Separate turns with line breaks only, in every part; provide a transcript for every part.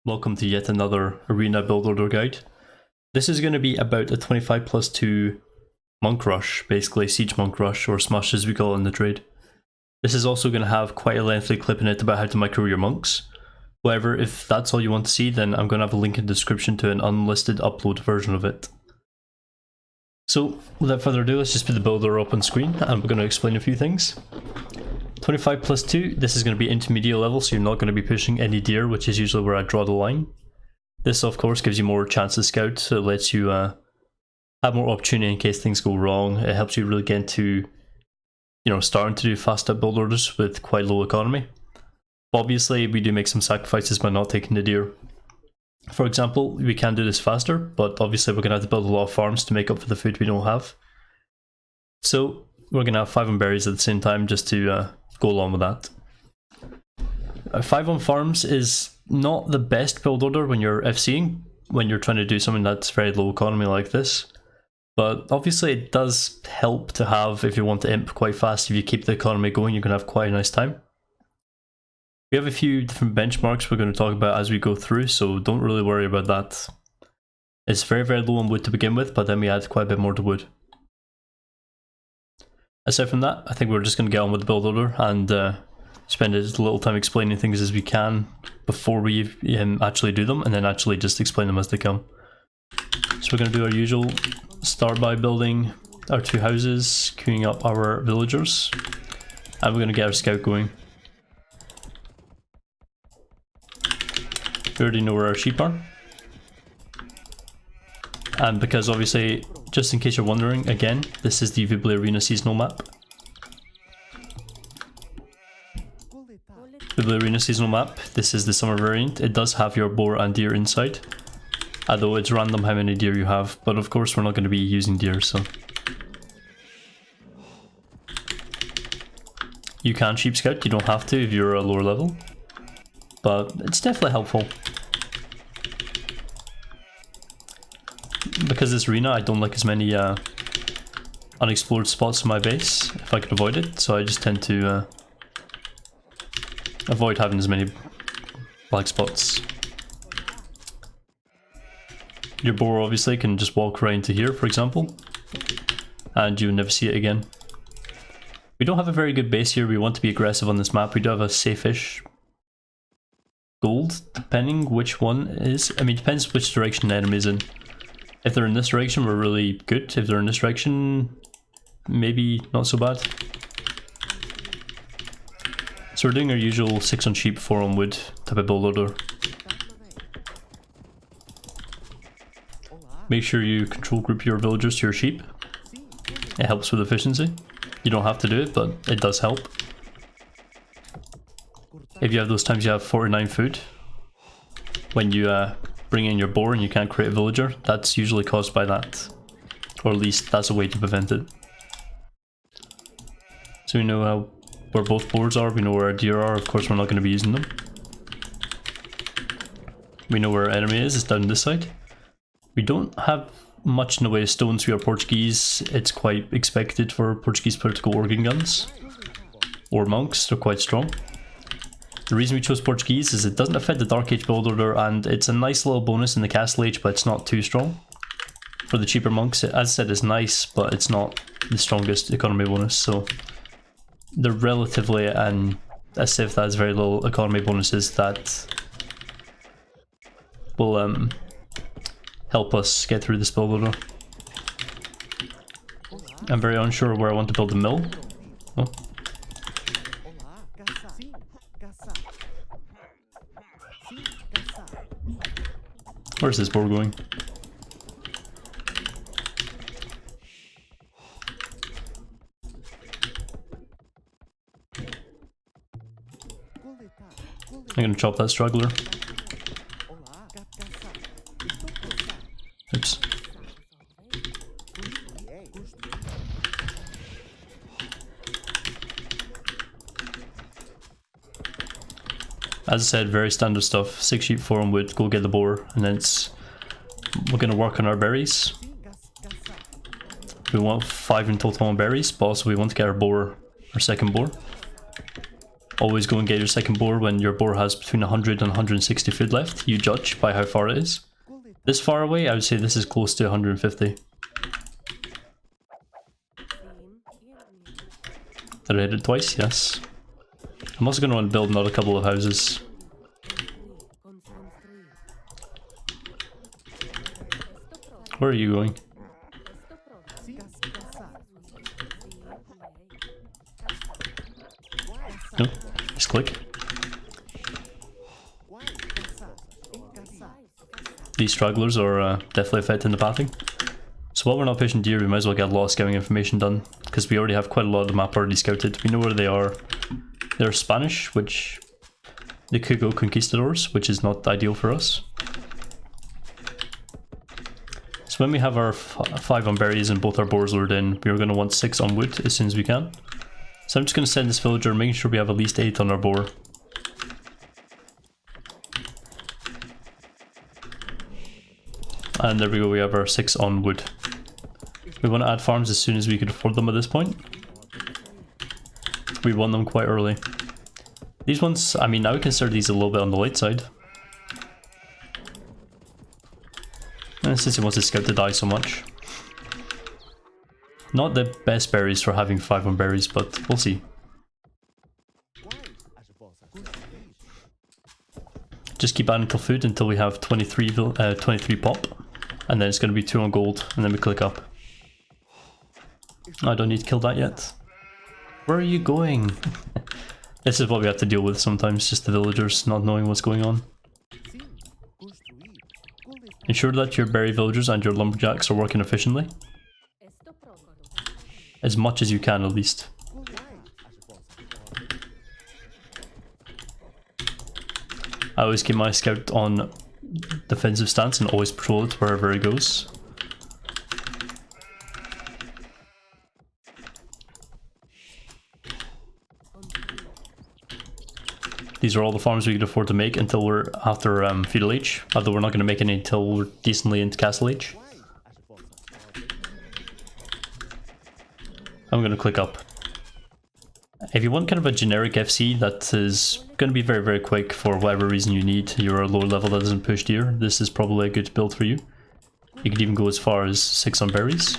Welcome to yet another Arena Build Order guide. This is going to be about a 25+2 Monk Rush, basically Siege Monk Rush, or Smush as we call it in the trade. This is also going to have quite a lengthy clip in it about how to micro your monks. However, if that's all you want to see, then I'm going to have a link in the description to an unlisted upload version of it. So, without further ado, let's just put the builder up on screen and we're going to explain a few things. 25+2, this is going to be intermediate level, so you're not going to be pushing any deer, which is usually where I draw the line. This of course gives you more chance to scout, so it lets you have more opportunity in case things go wrong. It helps you really get into, starting to do fast up build orders with quite low economy. Obviously we do make some sacrifices by not taking the deer. For example, we can do this faster, but obviously we're going to have to build a lot of farms to make up for the food we don't have. So we're going to have 5 on berries at the same time just to go along with that. 5 on farms is not the best build order when you're FCing, when you're trying to do something that's very low economy like this. But obviously it does help to have if you want to imp quite fast. If you keep the economy going, you're going to have quite a nice time. We have a few different benchmarks we're going to talk about as we go through, so don't really worry about that. It's very low on wood to begin with, but then we add quite a bit more to wood. Aside from that, I think we're just going to get on with the build order and spend as little time explaining things as we can before we actually do them, and then actually just explain them as they come. So we're going to do our usual, start by building our 2 houses, queuing up our villagers, and we're going to get our scout going. We already know where our sheep are. And because obviously, just in case you're wondering, again, this is the Vibli Arena seasonal map. Vibli Arena seasonal map, this is the summer variant. It does have your boar and deer inside, although it's random how many deer you have, but of course we're not going to be using deer, so. You can sheep scout, you don't have to if you're a lower level, but it's definitely helpful. Because this arena, I don't like as many unexplored spots in my base, if I could avoid it, so I just tend to avoid having as many black spots. Your boar obviously can just walk right into here, for example, and you'll never see it again. We don't have a very good base here, we want to be aggressive on this map. We do have a safe-ish gold, depending which one is. I mean, it depends which direction the enemy is in. If they're in this direction, we're really good. If they're in this direction, maybe not so bad. So we're doing our usual 6 on sheep, 4 on wood type of build order. Make sure you control group your villagers to your sheep. It helps with efficiency. You don't have to do it, but it does help. If you have those times you have 49 food, when you bring in your boar and you can't create a villager, that's usually caused by that. Or at least that's a way to prevent it. So we know where both boars are, we know where our deer are, of course we're not going to be using them. We know where our enemy is, it's down this side. We don't have much in the way of stones, we are Portuguese, it's quite expected for Portuguese players to go organ guns. Or monks, they're quite strong. The reason we chose Portuguese is it doesn't affect the Dark Age build order, and it's a nice little bonus in the Castle Age, but it's not too strong. For the cheaper monks, as I said, it's nice, but it's not the strongest economy bonus, so they're relatively an a civ that has very little economy bonuses that will help us get through this build order. I'm very unsure where I want to build the mill. Oh. Where's this boar going? I'm gonna chop that straggler. Oops. As I said, very standard stuff. 6 sheep, 4 on wood, go get the boar, and then we're going to work on our berries. We want 5 in total on berries, but also we want to get our boar, our second boar. Always go and get your second boar when your boar has between 100 and 160 food left. You judge by how far it is. This far away, I would say this is close to 150. Did I hit it twice? Yes. I'm also going to want to build another couple of houses. Where are you going? No, just click. These stragglers are definitely affecting the pathing. So while we're not pushing deer, we might as well get a lot of scouting information done, because we already have quite a lot of the map already scouted. We know where they are. They're Spanish, which they could go conquistadors, which is not ideal for us. So when we have our 5 on berries and both our boars lured in, we're going to want 6 on wood as soon as we can. So I'm just going to send this villager, making sure we have at least 8 on our boar. And there we go, we have our 6 on wood. We want to add farms as soon as we can afford them at this point. We want them quite early. These ones, I mean, I would consider these a little bit on the late side. And since he wants his scout to die so much. Not the best berries for having 5 on berries, but we'll see. Just keep adding till food until we have 23 pop. And then it's going to be 2 on gold, and then we click up. I don't need to kill that yet. Where are you going? This is what we have to deal with sometimes, just the villagers not knowing what's going on. Ensure that your berry villagers and your lumberjacks are working efficiently. As much as you can, at least. I always keep my scout on defensive stance and always patrol it wherever it goes. These are all the farms we could afford to make until we're after feudal age, although we're not going to make any until we're decently into castle age. I'm going to click up. If you want kind of a generic FC that is going to be very, very quick for whatever reason you need, you're a lower level that doesn't push deer, this is probably a good build for you. You could even go as far as 6 on berries.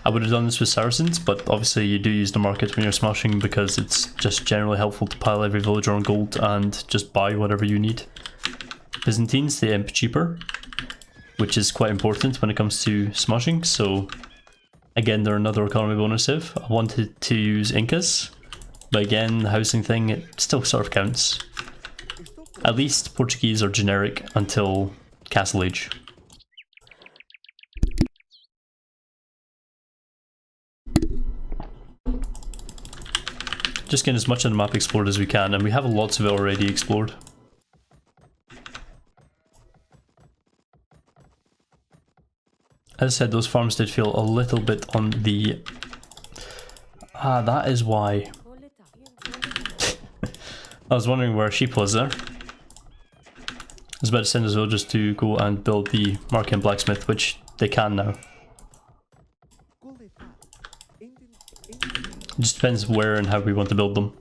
I would have done this with Saracens, but obviously you do use the market when you're smashing because it's just generally helpful to pile every villager on gold and just buy whatever you need. Byzantines, they imp cheaper, which is quite important when it comes to smashing, so again, they're another economy bonus if. I wanted to use Incas, but again, the housing thing, it still sort of counts. At least Portuguese are generic until Castle Age. Just getting as much of the map explored as we can, and we have lots of it already explored. As I said, those farms did feel a little bit on the... Ah, that is why. I was wondering where sheep was there. I was about to send those villagers to go and build the Marken blacksmith, which they can now. It just depends where and how we want to build them.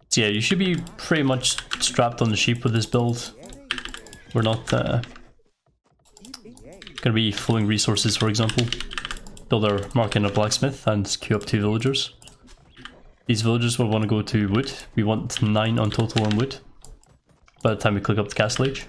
So yeah, you should be pretty much strapped on the sheep with this build. We're not gonna be flowing resources, for example. Build our Marken a blacksmith and queue up 2 villagers. These villagers will want to go to wood. We want 9 on total on wood by the time we click up the castle age.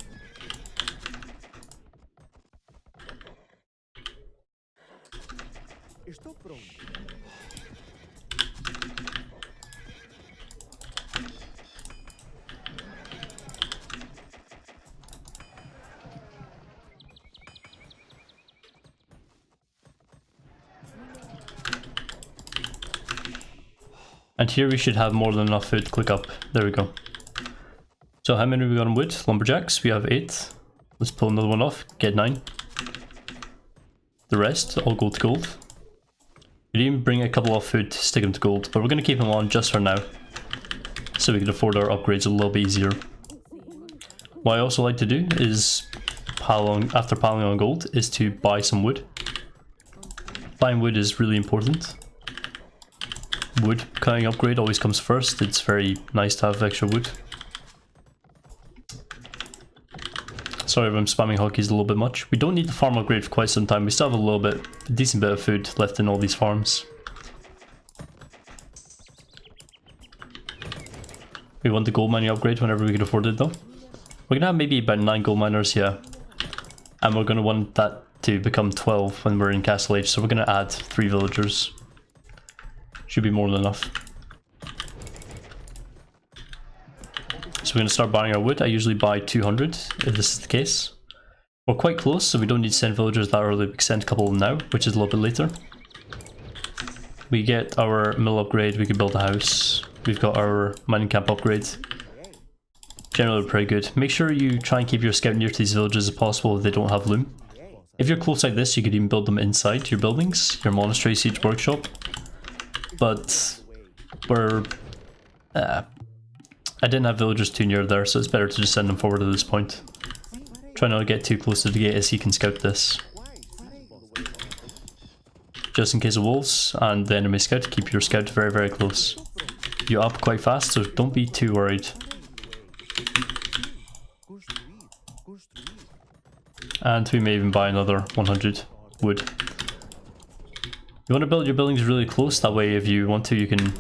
And here we should have more than enough food to click up. There we go. So how many we got on wood? Lumberjacks, we have 8. Let's pull another one off, get 9. The rest, all gold to gold. We didn't even bring a couple off food to stick them to gold, but we're going to keep them on just for now. So we can afford our upgrades a little bit easier. What I also like to do is, after piling on gold, is to buy some wood. Buying wood is really important. wood cutting upgrade always comes first. It's very nice to have extra wood. Sorry if I'm spamming hotkeys a little bit much. We don't need the farm upgrade for quite some time. We still have a decent bit of food left in all these farms. We want the gold mining upgrade whenever we can afford it though. We're gonna have maybe about 9 gold miners, yeah. And we're gonna want that to become 12 when we're in Castle Age, so we're gonna add 3 villagers. Should be more than enough. So we're going to start buying our wood. I usually buy 200 if this is the case. We're quite close, so we don't need to send villagers that early. We can send a couple now, which is a little bit later. We get our mill upgrade, we can build a house. We've got our mining camp upgrade. Generally pretty good. Make sure you try and keep your scout near to these villages as possible if they don't have loom. If you're close like this, you could even build them inside your buildings, your monastery, siege workshop. But we're... I didn't have villagers too near there, so it's better to just send them forward at this point. Try not to get too close to the gate as he can scout this. Just in case of wolves and the enemy scout, keep your scout very, very close. You're up quite fast, so don't be too worried. And we may even buy another 100 wood. You want to build your buildings really close, that way if you want to you can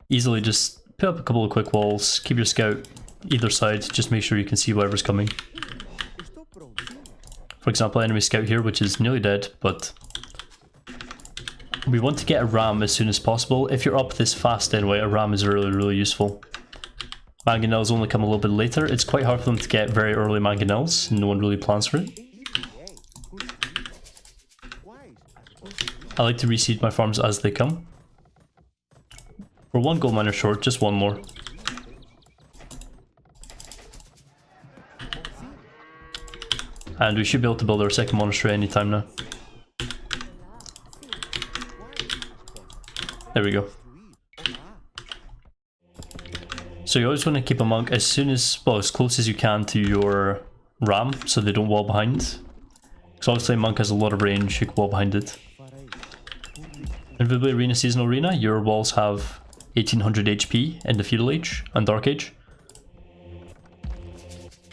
easily just put up a couple of quick walls, keep your scout either side, just make sure you can see whatever's coming. For example, enemy scout here, which is nearly dead, but we want to get a ram as soon as possible. If you're up this fast anyway, a ram is really, really useful. Mangonels only come a little bit later. It's quite hard for them to get very early mangonels, no one really plans for it. I like to reseed my farms as they come. We're 1 gold miner short, just 1 more. And we should be able to build our second monastery anytime now. There we go. So you always want to keep a monk as soon as, well, as close as you can to your ram, so they don't wall behind. Because obviously a monk has a lot of range, you can wall behind it. Invisibility Arena Seasonal Arena, your walls have 1800 HP in the Feudal Age and Dark Age.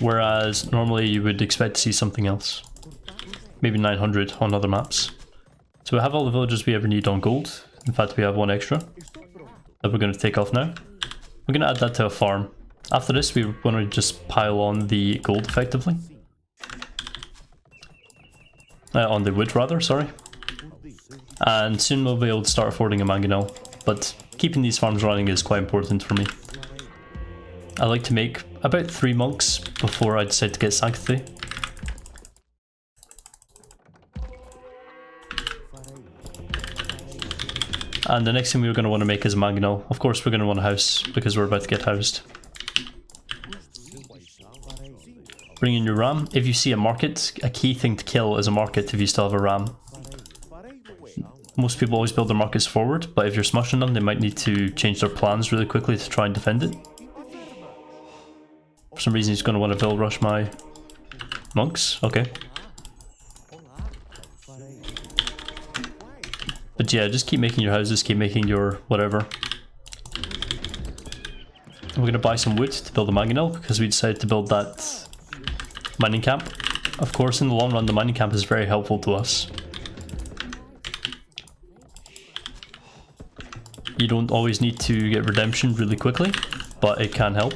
Whereas normally you would expect to see something else. Maybe 900 on other maps. So we have all the villagers we ever need on gold. In fact, we have 1 extra that we're going to take off now. We're going to add that to a farm. After this, we want to just pile on the gold effectively. On the wood rather, sorry. And soon we'll be able to start affording a mangonel. But keeping these farms running is quite important for me. I like to make about 3 monks before I decide to get sanctity. And the next thing we're going to want to make is a mangonel. Of course we're going to want a house because we're about to get housed. Bring in your ram. If you see a market, a key thing to kill is a market if you still have a ram. Most people always build their markets forward, but if you're smushing them, they might need to change their plans really quickly to try and defend it. For some reason he's going to want to build rush my monks. Okay. But yeah, just keep making your houses, keep making your whatever. We're going to buy some wood to build a mangonel because we decided to build that mining camp. Of course, in the long run, the mining camp is very helpful to us. You don't always need to get redemption really quickly, but it can help.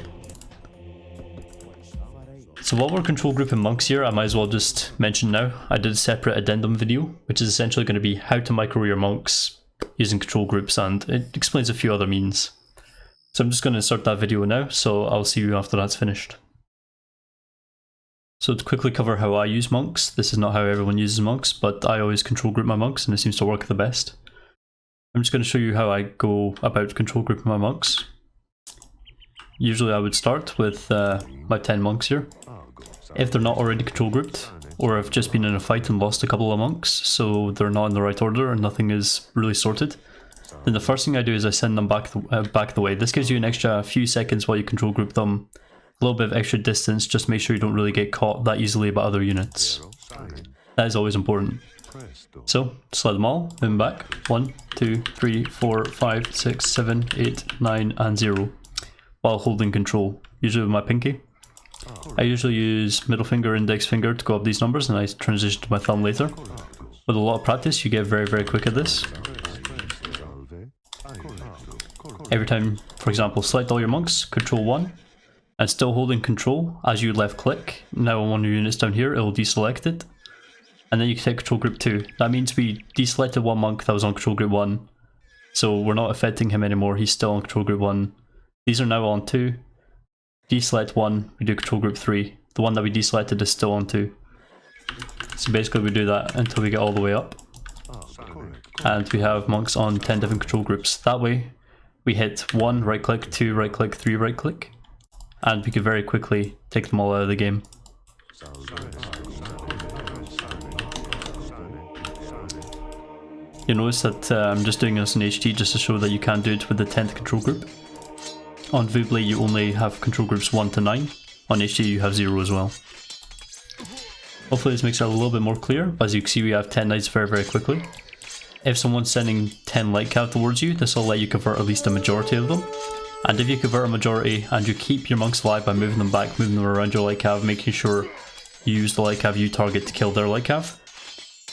So while we're control grouping monks here, I might as well just mention now, I did a separate addendum video, which is essentially going to be how to micro your monks using control groups, and it explains a few other means. So I'm just going to insert that video now, so I'll see you after that's finished. So to quickly cover how I use monks, this is not how everyone uses monks, but I always control group my monks and it seems to work the best. I'm just going to show you how I go about control grouping my monks. Usually I would start with my 10 monks here. If they're not already control grouped, or have just been in a fight and lost a couple of monks, so they're not in the right order and nothing is really sorted, then the first thing I do is I send them back the way. This gives you an extra few seconds while you control group them, a little bit of extra distance, just make sure you don't really get caught that easily by other units. That is always important. So select them all, move them back. 1, 2, 3, 4, 5, 6, 7, 8, 9, and 0. While holding control, usually with my pinky. I usually use middle finger, index finger to go up these numbers, and I transition to my thumb later. With a lot of practice, you get very quick at this. Every time, for example, select all your monks, control 1, and still holding control as you left click. Now on one of your units down here, it will deselect it. And then you can take control group 2. That means we deselected one monk that was on control group 1. So we're not affecting him anymore, he's still on control group 1. These are now on 2. Deselect 1, we do control group 3. The one that we deselected is still on 2. So basically we do that until we get all the way up. And we have monks on 10 different control groups. That way we hit 1 right click, 2 right click, 3 right click. And we can very quickly take them all out of the game. You'll notice that I'm just doing this in HT just to show that you can do it with the 10th control group. On Vubley you only have control groups 1 to 9, on HT you have 0 as well. Hopefully this makes it a little bit more clear, but as you can see we have 10 knights very quickly. If someone's sending 10 light cav towards you, this will let you convert at least a majority of them. And if you convert a majority and you keep your monks alive by moving them back, moving them around your light cav, making sure you use the light cav you target to kill their light cav,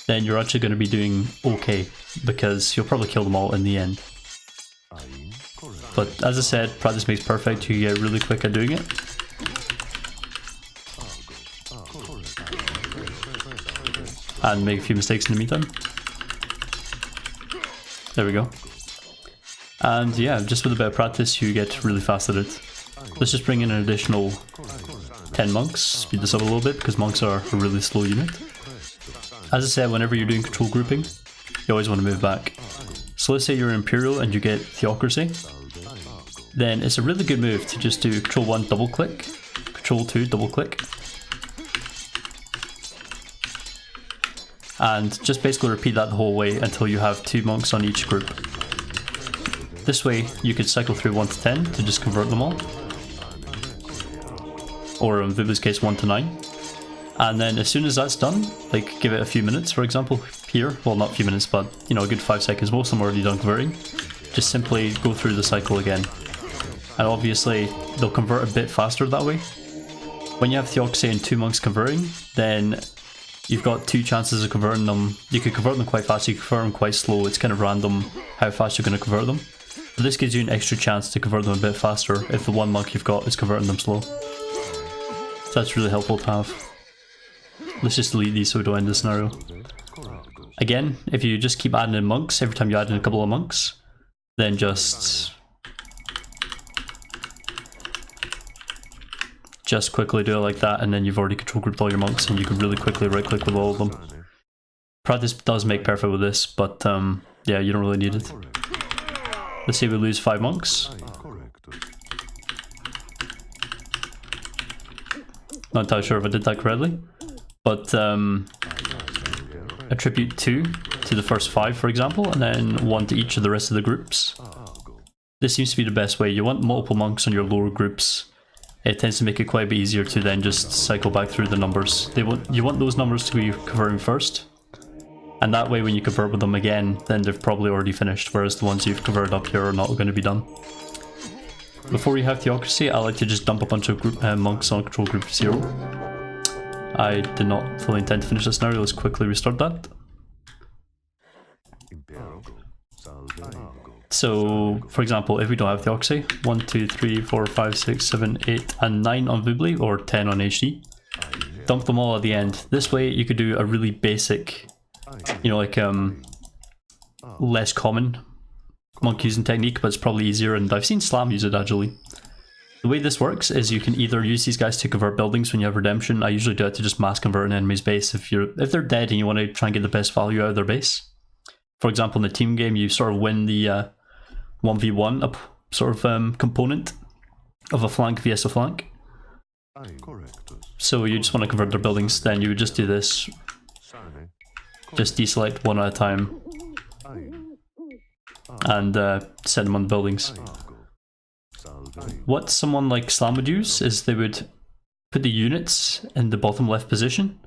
then you're actually going to be doing okay, because you'll probably kill them all in the end. But as I said, practice makes perfect, you get really quick at doing it. And make a few mistakes in the meantime. There we go. And yeah, just with a bit of practice you get really fast at it. Let's just bring in an additional 10 monks, speed this up a little bit because monks are a really slow unit. As I said, whenever you're doing control grouping, you always want to move back. So let's say you're Imperial and you get Theocracy. Then it's a really good move to just do control 1 double click, control 2 double click. And just basically repeat that the whole way until you have 2 monks on each group. This way you could cycle through 1 to 10 to just convert them all. Or in Vubley's case 1 to 9. And then as soon as that's done, like give it a few minutes for example here, well not a few minutes but you know a good 5 seconds, most of them are already done converting. Just simply go through the cycle again. And obviously they'll convert a bit faster that way. When you have Theocracy and 2 monks converting, then you've got 2 chances of converting them. You could convert them quite fast, you can convert them quite slow, it's kind of random how fast you're going to convert them. But this gives you an extra chance to convert them a bit faster if the one monk you've got is converting them slow. So that's really helpful to have. Let's just delete these so we don't end the scenario. Again, if you just keep adding in monks, every time you add in a couple of monks, then just quickly do it like that, and then you've already control grouped all your monks and you can really quickly right click with all of them. Practice does make perfect with this, but yeah, you don't really need it. Let's say we lose 5 monks. Not entirely sure if I did that correctly, but attribute 2 to the first 5 for example, and then 1 to each of the rest of the groups. This seems to be the best way. You want multiple monks on your lower groups. It tends to make it quite a bit easier to then just cycle back through the numbers. You want those numbers to be converting first, and that way when you convert with them again, then they've probably already finished, whereas the ones you've converted up here are not going to be done. Before you have Theocracy, I like to just dump a bunch of monks on control group 0. I did not fully intend to finish this scenario, let's quickly restart that. So, for example, if we don't have Theocracy, 1, 2, 3, 4, 5, 6, 7, 8, and 9 on Vubley, or 10 on HD. Dump them all at the end. This way you could do a really basic, you know, like less common monk using technique, but it's probably easier, and I've seen Slam use it actually. The way this works is you can either use these guys to convert buildings when you have Redemption. I usually do it to just mass convert an enemy's base if they're dead and you want to try and get the best value out of their base. For example, in the team game, you sort of win the 1v1 sort of component of a flank vs a flank. So you just want to convert their buildings, then you would just do this. Just deselect 1 at a time and set them on the buildings. What someone like Slam would use is they would put the units in the bottom left position,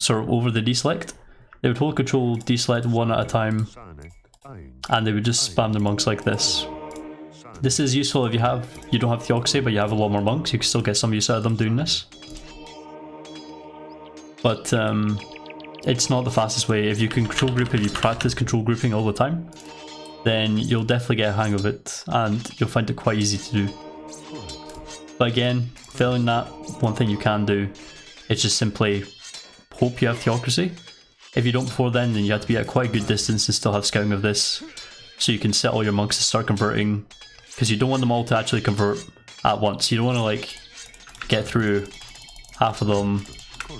sort of over the deselect, They would hold control, deselect one at a time, and they would just spam their monks like this. This is useful if you don't have Theocracy, but you have a lot more monks. You can still get some use out of them doing this. But it's not the fastest way. If you can control group, if you practice control grouping all the time, then you'll definitely get a hang of it, and you'll find it quite easy to do. But again, failing that, one thing you can do is just simply hope you have Theocracy. If you don't before then you have to be at quite a good distance and still have scouting of this, so you can set all your monks to start converting, because you don't want them all to actually convert at once. You don't want to like get through half of them,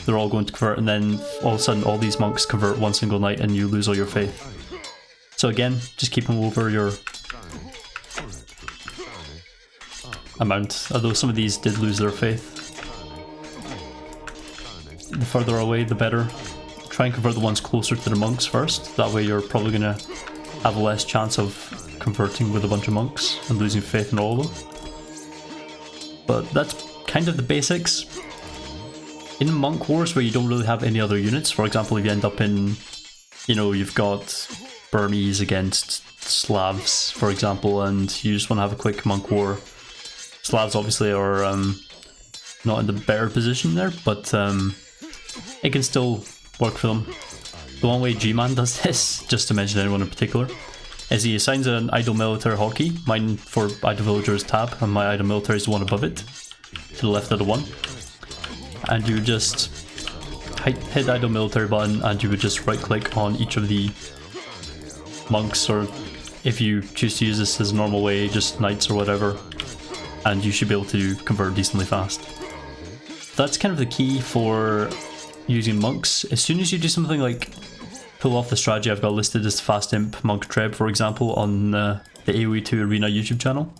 they're all going to convert, and then all of a sudden all these monks convert one single night and you lose all your faith. So again, just keep them over your amount, although some of these did lose their faith. The further away the better. Try and convert the ones closer to the monks first, that way you're probably going to have less chance of converting with a bunch of monks and losing faith in all of them. But that's kind of the basics. In Monk Wars, where you don't really have any other units, for example, if you end up in, you know, you've got Burmese against Slavs, for example, and you just want to have a quick Monk War. Slavs obviously are not in the better position there, but it can still work for them. The one way G-Man does this, just to mention anyone in particular, is he assigns an idle military hotkey. Mine for idle villager is tab, and my idle military is the one above it, to the left of the one. And you would just hit the idle military button, and you would just right click on each of the monks, or if you choose to use this as a normal way, just knights or whatever, and you should be able to convert decently fast. That's kind of the key for using monks. As soon as you do something like pull off the strategy I've got listed as Fast Imp Monk Treb, for example, on the Aoe2 Arena YouTube channel,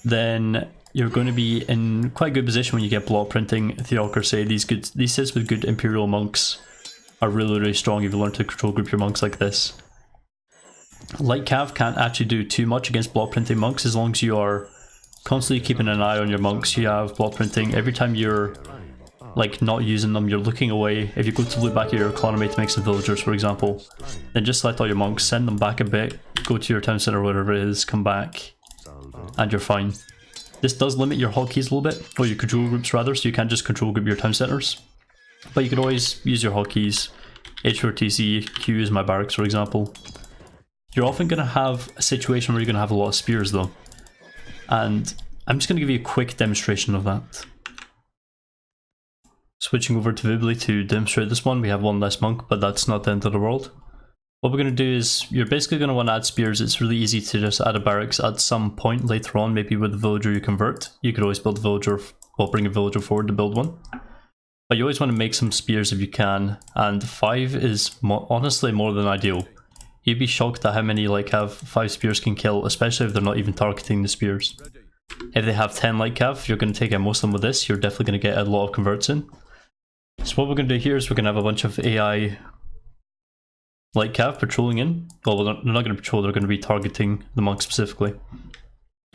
then you're going to be in quite a good position when you get block printing Theocracy. These sets with good Imperial monks are really, really strong if you learn to control group your monks like this. Light Cav can't actually do too much against block printing monks as long as you are constantly keeping an eye on your monks. You have block printing every time you're like not using them, you're looking away. If you go to look back at your economy to make some villagers, for example, then just select all your monks, send them back a bit, go to your town centre or whatever it is, come back, and you're fine. This does limit your hotkeys a little bit, or your control groups rather, so you can't just control group your town centres. But you can always use your hotkeys. H for TC, Q is my barracks, for example. You're often going to have a situation where you're going to have a lot of spears though, and I'm just going to give you a quick demonstration of that. Switching over to Vibly to demonstrate this one, we have one less monk, but that's not the end of the world. What we're going to do is, you're basically going to want to add spears. It's really easy to just add a barracks at some point later on, maybe with the villager you convert. You could always build a villager, well, bring a villager forward to build one. But you always want to make some spears if you can, and 5 is honestly more than ideal. You'd be shocked at how many Light Cav 5 spears can kill, especially if they're not even targeting the spears. If they have 10 Light Cav, you're going to take out most of them with this, you're definitely going to get a lot of converts in. So what we're going to do here is we're going to have a bunch of AI Light Cav patrolling in. Well, they're not going to patrol, they're going to be targeting the monks specifically.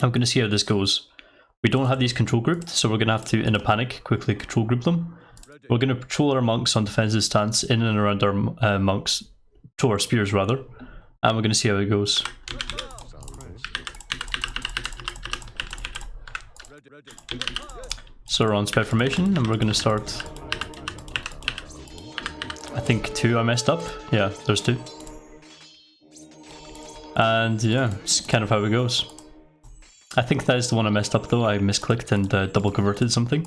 I'm going to see how this goes. We don't have these control grouped, so we're going to have to, in a panic, quickly control group them. We're going to patrol our monks on defensive stance in and around our monks, to our spears rather, and we're going to see how it goes. So we're on spread formation, and we're going to start. I think 2 I messed up. Yeah, there's 2. And yeah, it's kind of how it goes. I think that is the one I messed up though. I misclicked and double converted something.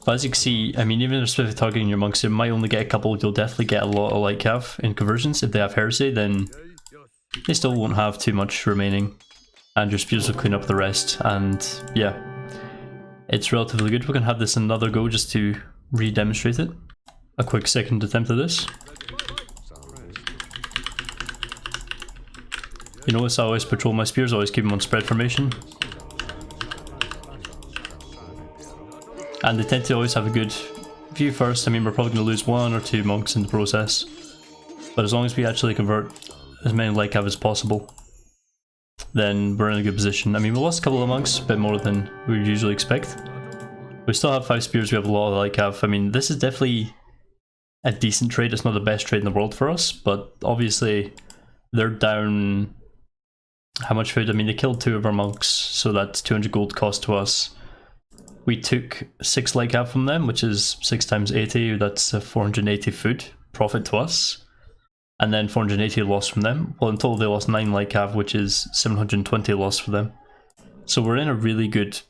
But as you can see, I mean, even if they're specifically targeting your monks, you might only get a couple. You'll definitely get a lot of Light Cav in conversions. If they have heresy, then they still won't have too much remaining, and your spears will clean up the rest. And yeah, it's relatively good. We're going to have this another go just to re-demonstrate it. A quick second attempt at this. You notice I always patrol my spears, always keep them on spread formation. And they tend to always have a good view first. I mean, we're probably going to lose 1 or 2 monks in the process, but as long as we actually convert as many Light Cav as possible, then we're in a good position. I mean, we lost a couple of monks, a bit more than we would usually expect. We still have 5 spears, we have a lot of Light Cav. I mean, this is definitely a decent trade. It's not the best trade in the world for us, but obviously they're down how much food? I mean, they killed 2 of our monks, so that's 200 gold cost to us. We took 6 light cav from them, which is 6 times 80, that's 480 food profit to us. And then 480 loss from them. Well, in total they lost 9 light cav, which is 720 loss for them. So we're in a really good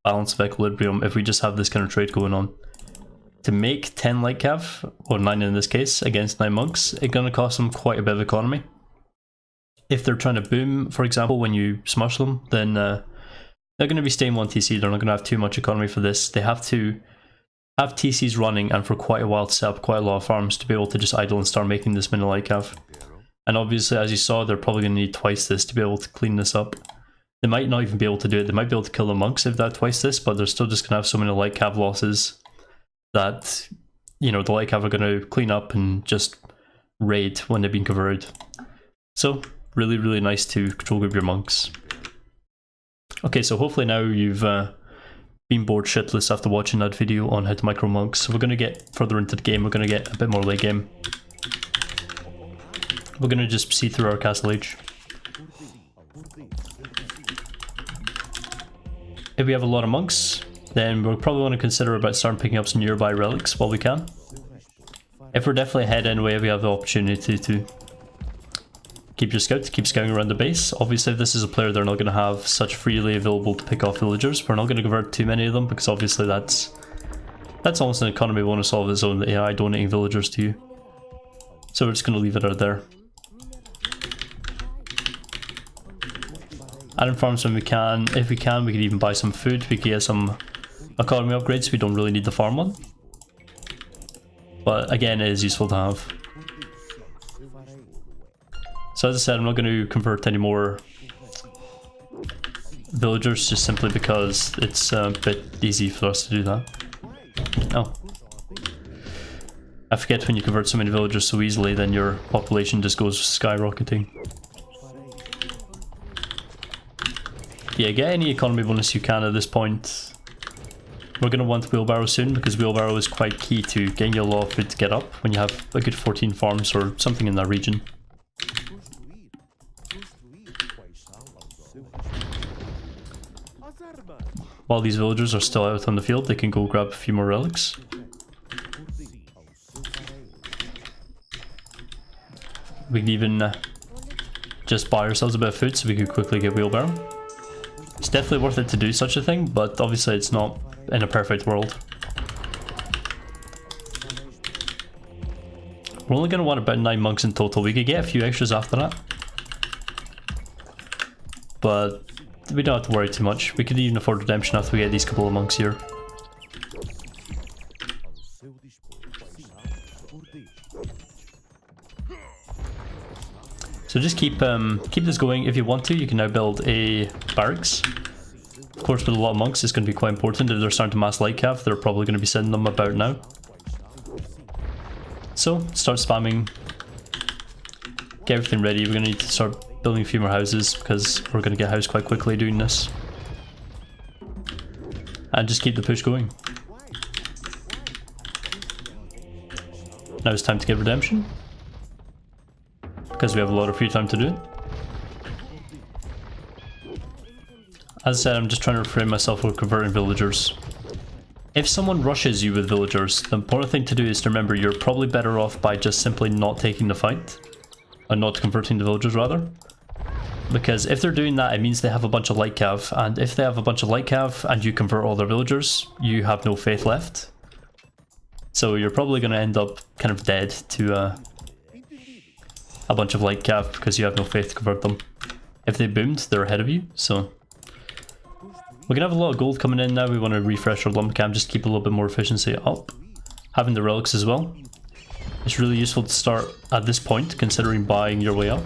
balance of equilibrium if we just have this kind of trade going on. To make 10 light cav, or 9 in this case, against 9 monks, it's going to cost them quite a bit of economy. If they're trying to boom, for example, when you smush them, then they're going to be staying 1 TC, they're not going to have too much economy for this. They have to have TCs running and for quite a while to set up quite a lot of farms to be able to just idle and start making this mini light cav. And obviously, as you saw, they're probably going to need twice this to be able to clean this up. They might not even be able to do it, they might be able to kill the monks if that twice this, but they're still just going to have so many light cav losses that, you know, the light cav are going to clean up and just raid when they've been converted. So, really, really nice to control group your monks. Okay, so hopefully now you've been bored shitless after watching that video on how to micro monks. So we're going to get further into the game, we're going to get a bit more late game. We're going to just see through our castle age. If we have a lot of monks, then we'll probably want to consider about starting picking up some nearby relics while we can. If we're definitely ahead anyway, we have the opportunity to keep your scouts, keep scouting around the base. Obviously, if this is a player, they're not going to have such freely available to pick off villagers. We're not going to convert too many of them because obviously that's almost an economy bonus of its own, the AI donating villagers to you. So we're just going to leave it out there. Add in farms when we can. If we can, we could even buy some food. We could get some economy upgrades. We don't really need the farm one. But again, it is useful to have. So as I said, I'm not going to convert any more villagers just simply because it's a bit easy for us to do that. Oh. I forget when you convert so many villagers so easily, then your population just goes skyrocketing. Yeah, get any economy bonus you can at this point. We're going to want wheelbarrow soon because wheelbarrow is quite key to getting you a lot of food to get up when you have a good 14 farms or something in that region. While these villagers are still out on the field, they can go grab a few more relics. We can even just buy ourselves a bit of food so we could quickly get wheelbarrow. It's definitely worth it to do such a thing, but obviously it's not in a perfect world. We're only going to want about 9 monks in total. We could get a few extras after that, but we don't have to worry too much. We could even afford redemption after we get these couple of monks here. So just keep this going. If you want to, you can now build a barracks. Of course, with a lot of monks, it's going to be quite important. If they're starting to mass light cav, they're probably going to be sending them about now. So, start spamming. Get everything ready. We're going to need to start building a few more houses because we're going to get a house quite quickly doing this. And just keep the push going. Now it's time to get redemption, because we have a lot of free time to do it. As I said, I'm just trying to refrain myself with converting villagers. If someone rushes you with villagers, the important thing to do is to remember you're probably better off by just simply not taking the fight. Or not converting the villagers, rather. Because if they're doing that, it means they have a bunch of light cav, and if they have a bunch of light cav and you convert all their villagers, you have no faith left. So you're probably going to end up kind of dead to a bunch of light cav because you have no faith to convert them. If they boomed, they're ahead of you, so we're gonna have a lot of gold coming in now. We want to refresh our lump cam, just keep a little bit more efficiency up. Having the relics as well, it's really useful to start at this point, considering buying your way up.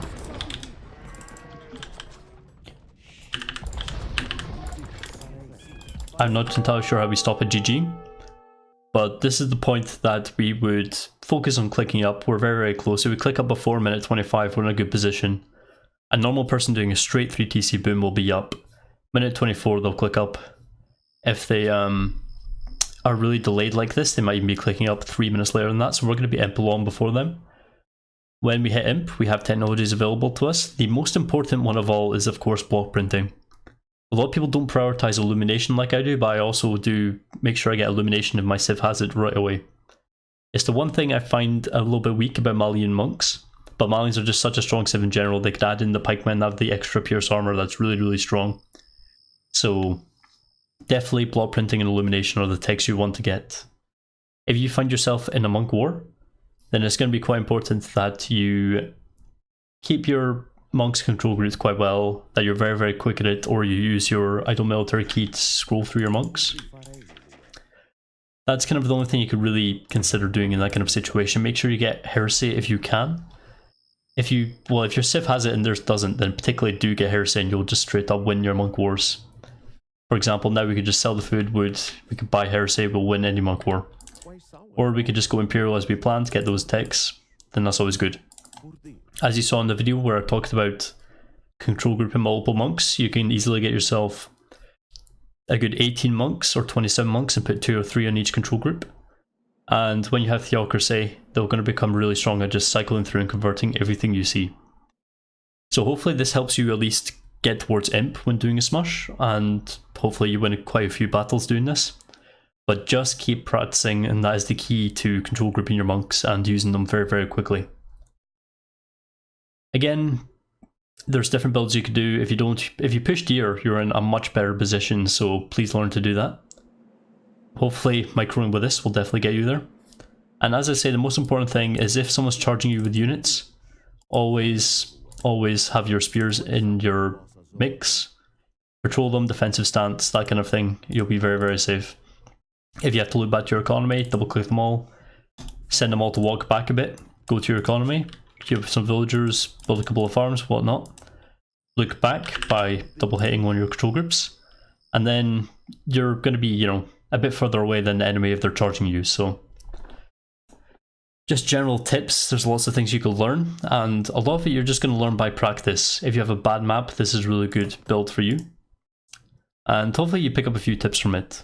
I'm not entirely sure how we stop at GG, but this is the point that we would focus on clicking up. We're very, very close. If we click up before minute 25, we're in a good position. A normal person doing a straight 3 TC boom will be up. Minute 24, they'll click up. If they are are really delayed like this, they might even be clicking up 3 minutes later than that, so we're going to be imp long before them. When we hit imp, we have technologies available to us. The most important one of all is of course block printing. A lot of people don't prioritize illumination like I do, but I also do make sure I get illumination if my civ has it right away. It's the one thing I find a little bit weak about Malian monks, but Malians are just such a strong civ in general. They could add in the pikemen, have the extra pierce armor that's really strong. So definitely block printing and illumination are the techs you want to get. If you find yourself in a monk war, then it's going to be quite important that you keep your monk's control groups quite well, that you're very quick at it, or you use your idle military key to scroll through your monks. That's kind of the only thing you could really consider doing in that kind of situation. Make sure you get heresy if you can. If your civ has it and theirs doesn't, then particularly do get heresy and you'll just straight up win your monk wars. For example, now we could just sell the food, we could buy heresy, we'll win any monk war. Or we could just go imperial as we planned, get those techs, then that's always good. As you saw in the video where I talked about control grouping multiple monks, you can easily get yourself a good 18 monks or 27 monks and put 2 or 3 on each control group. And when you have theocracy, they're going to become really strong at just cycling through and converting everything you see. So hopefully this helps you at least get towards imp when doing a smush, and hopefully you win quite a few battles doing this. But just keep practicing, and that is the key to control grouping your monks and using them very quickly. Again, there's different builds you could do. If you push deer, you're in a much better position, so please learn to do that. Hopefully microing with this will definitely get you there. And as I say, the most important thing is if someone's charging you with units, always have your spears in your mix. Patrol them, defensive stance, that kind of thing. You'll be very safe. If you have to look back to your economy, double click them all, send them all to walk back a bit, go to your economy, queue up some villagers, build a couple of farms, whatnot. Look back by double hitting one of your control groups, and then you're going to be, you know, a bit further away than the enemy if they're charging you. So just general tips, there's lots of things you could learn, and a lot of it you're just going to learn by practice. If you have a bad map, this is a really good build for you, and hopefully you pick up a few tips from it.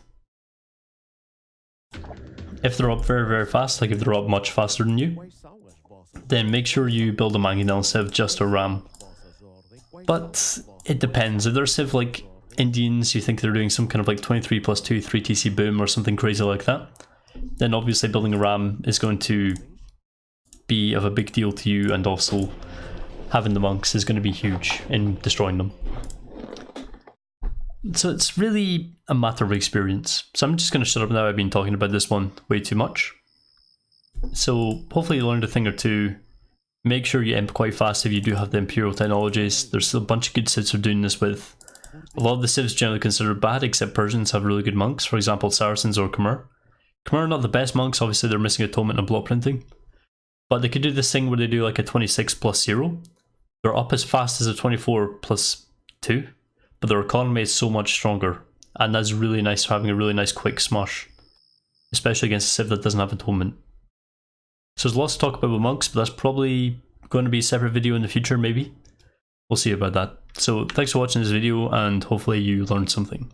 If they're up very fast, like if they're up much faster than you, then make sure you build a mangonel civ just a ram. But it depends. If they're civ like Indians, you think they're doing some kind of like 23+2 3TC boom or something crazy like that, then obviously building a ram is going to be of a big deal to you, and also having the monks is going to be huge in destroying them. So it's really a matter of experience. So I'm just going to shut up now. I've been talking about this one way too much. So hopefully you learned a thing or two. Make sure you imp quite fast if you do have the imperial technologies. There's a bunch of good civs for doing this with. A lot of the civs generally considered bad, except Persians have really good monks. For example, Saracens or Khmer. Khmer are not the best monks, obviously they're missing atonement and block printing. But they could do this thing where they do like a 26+0. They're up as fast as a 24+2. But their economy is so much stronger, and that's really nice for having a really nice quick smush, especially against a civ that doesn't have atonement. So there's lots to talk about with monks, but that's probably going to be a separate video in the future, maybe. We'll see about that. So thanks for watching this video, and hopefully you learned something.